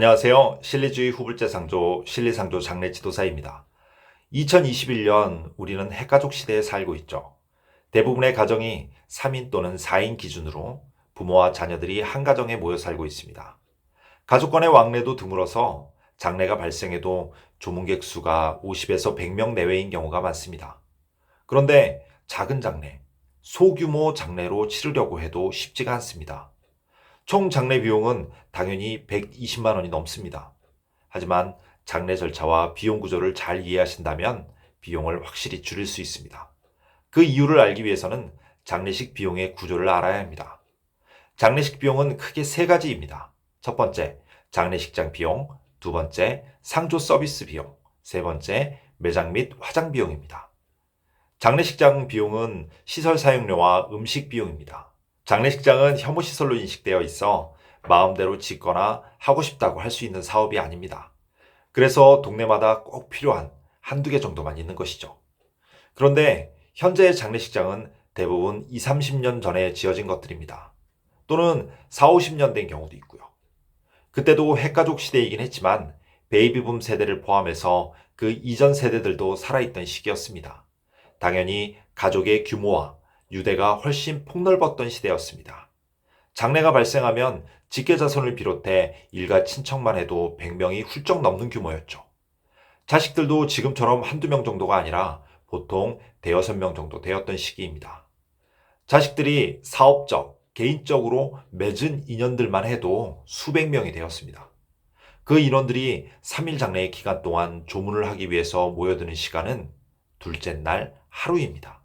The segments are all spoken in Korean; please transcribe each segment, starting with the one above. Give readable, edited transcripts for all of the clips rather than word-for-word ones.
안녕하세요. 실리주의 후불제 상조, 실리상조 장례 지도사입니다. 2021년 우리는 핵가족 시대에 살고 있죠. 대부분의 가정이 3인 또는 4인 기준으로 부모와 자녀들이 한 가정에 모여 살고 있습니다. 가족 간의 왕래도 드물어서 장례가 발생해도 조문객 수가 50에서 100명 내외인 경우가 많습니다. 그런데 작은 장례, 소규모 장례로 치르려고 해도 쉽지가 않습니다. 총 장례 비용은 당연히 120만 원이 넘습니다. 하지만 장례 절차와 비용 구조를 잘 이해하신다면 비용을 확실히 줄일 수 있습니다. 그 이유를 알기 위해서는 장례식 비용의 구조를 알아야 합니다. 장례식 비용은 크게 세 가지입니다. 첫 번째, 장례식장 비용, 두 번째, 상조 서비스 비용, 세 번째, 매장 및 화장 비용입니다. 장례식장 비용은 시설 사용료와 음식 비용입니다. 장례식장은 혐오시설로 인식되어 있어 마음대로 짓거나 하고 싶다고 할 수 있는 사업이 아닙니다. 그래서 동네마다 꼭 필요한 한두 개 정도만 있는 것이죠. 그런데 현재의 장례식장은 대부분 20, 30년 전에 지어진 것들입니다. 또는 4, 50년 된 경우도 있고요. 그때도 핵가족 시대이긴 했지만 베이비붐 세대를 포함해서 그 이전 세대들도 살아있던 시기였습니다. 당연히 가족의 규모와 유대가 훨씬 폭넓었던 시대였습니다. 장례가 발생하면 직계자손을 비롯해 일가 친척만 해도 100명이 훌쩍 넘는 규모였죠. 자식들도 지금처럼 한두 명 정도가 아니라 보통 대여섯 명 정도 되었던 시기입니다. 자식들이 사업적, 개인적으로 맺은 인연들만 해도 수백 명이 되었습니다. 그 인원들이 3일 장례의 기간 동안 조문을 하기 위해서 모여드는 시간은 둘째 날 하루입니다.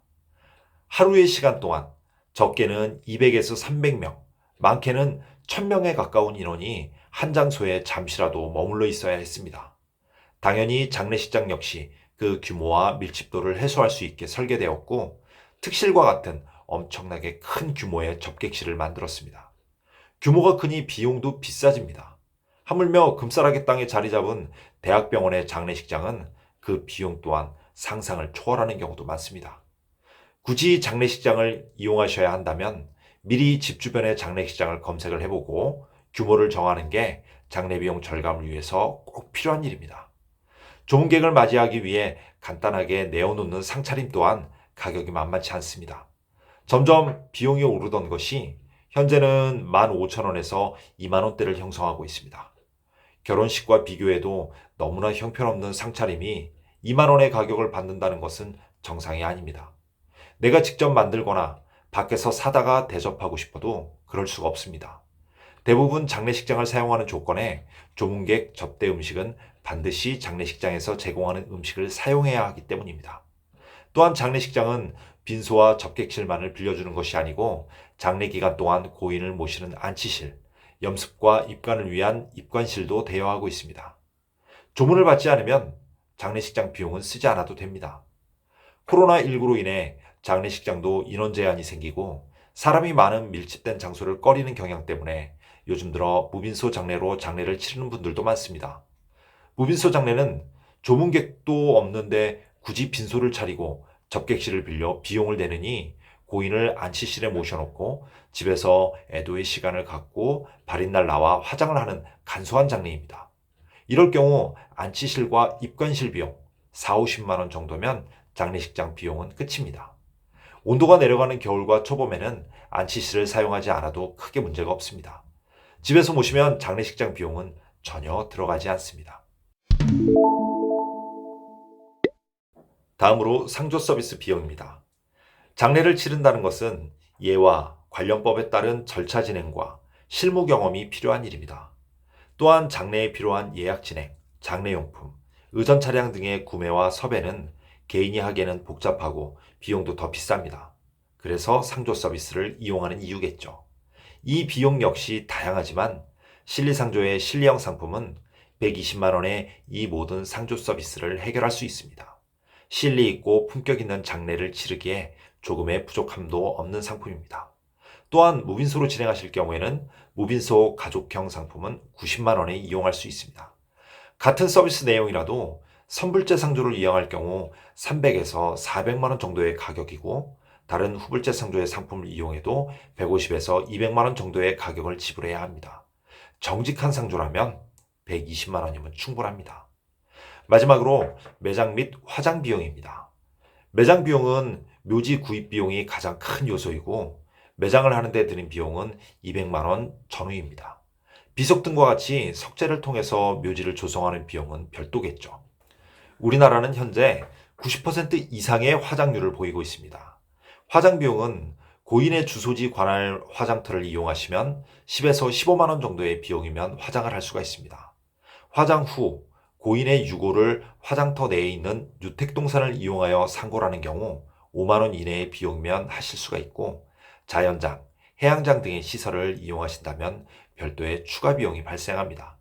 하루의 시간 동안 적게는 200에서 300명, 많게는 1000명에 가까운 인원이 한 장소에 잠시라도 머물러 있어야 했습니다. 당연히 장례식장 역시 그 규모와 밀집도를 해소할 수 있게 설계되었고 특실과 같은 엄청나게 큰 규모의 접객실을 만들었습니다. 규모가 크니 비용도 비싸집니다. 하물며 금싸라기 땅에 자리 잡은 대학병원의 장례식장은 그 비용 또한 상상을 초월하는 경우도 많습니다. 굳이 장례식장을 이용하셔야 한다면 미리 집 주변의 장례식장을 검색을 해보고 규모를 정하는 게 장례 비용 절감을 위해서 꼭 필요한 일입니다. 조문객을 맞이하기 위해 간단하게 내어놓는 상차림 또한 가격이 만만치 않습니다. 점점 비용이 오르던 것이 현재는 15,000원에서 20,000원대를 형성하고 있습니다. 결혼식과 비교해도 너무나 형편없는 상차림이 2만 원의 가격을 받는다는 것은 정상이 아닙니다. 내가 직접 만들거나 밖에서 사다가 대접하고 싶어도 그럴 수가 없습니다. 대부분 장례식장을 사용하는 조건에 조문객 접대 음식은 반드시 장례식장에서 제공하는 음식을 사용해야 하기 때문입니다. 또한 장례식장은 빈소와 접객실만을 빌려주는 것이 아니고 장례 기간 동안 고인을 모시는 안치실, 염습과 입관을 위한 입관실도 대여하고 있습니다. 조문을 받지 않으면 장례식장 비용은 쓰지 않아도 됩니다. 코로나19로 인해 장례식장도 인원 제한이 생기고 사람이 많은 밀집된 장소를 꺼리는 경향 때문에 요즘 들어 무빈소 장례로 장례를 치르는 분들도 많습니다. 무빈소 장례는 조문객도 없는데 굳이 빈소를 차리고 접객실을 빌려 비용을 내느니 고인을 안치실에 모셔놓고 집에서 애도의 시간을 갖고 발인날 나와 화장을 하는 간소한 장례입니다. 이럴 경우 안치실과 입관실 비용 4, 50만 원 정도면 장례식장 비용은 끝입니다. 온도가 내려가는 겨울과 초봄에는 안치실을 사용하지 않아도 크게 문제가 없습니다. 집에서 모시면 장례식장 비용은 전혀 들어가지 않습니다. 다음으로 상조 서비스 비용입니다. 장례를 치른다는 것은 예와 관련법에 따른 절차 진행과 실무 경험이 필요한 일입니다. 또한 장례에 필요한 예약 진행, 장례용품, 의전 차량 등의 구매와 섭외는 개인이 하기에는 복잡하고 비용도 더 비쌉니다. 그래서 상조 서비스를 이용하는 이유겠죠. 이 비용 역시 다양하지만 실리상조의 실리형 상품은 120만 원에 이 모든 상조 서비스를 해결할 수 있습니다. 실리 있고 품격 있는 장례를 치르기에 조금의 부족함도 없는 상품입니다. 또한 무빈소로 진행하실 경우에는 무빈소 가족형 상품은 90만 원에 이용할 수 있습니다. 같은 서비스 내용이라도 선불제 상조를 이용할 경우 300에서 400만 원 정도의 가격이고 다른 후불제 상조의 상품을 이용해도 150에서 200만 원 정도의 가격을 지불해야 합니다. 정직한 상조라면 120만 원이면 충분합니다. 마지막으로 매장 및 화장 비용입니다. 매장 비용은 묘지 구입 비용이 가장 큰 요소이고 매장을 하는 데 드는 비용은 200만 원 전후입니다. 비석 등과 같이 석재를 통해서 묘지를 조성하는 비용은 별도겠죠. 우리나라는 현재 90% 이상의 화장률을 보이고 있습니다. 화장 비용은 고인의 주소지 관할 화장터를 이용하시면 10에서 15만 원 정도의 비용이면 화장을 할 수가 있습니다. 화장 후 고인의 유골을 화장터 내에 있는 유택동산을 이용하여 상고라는 경우 5만 원 이내의 비용이면 하실 수가 있고 자연장, 해양장 등의 시설을 이용하신다면 별도의 추가 비용이 발생합니다.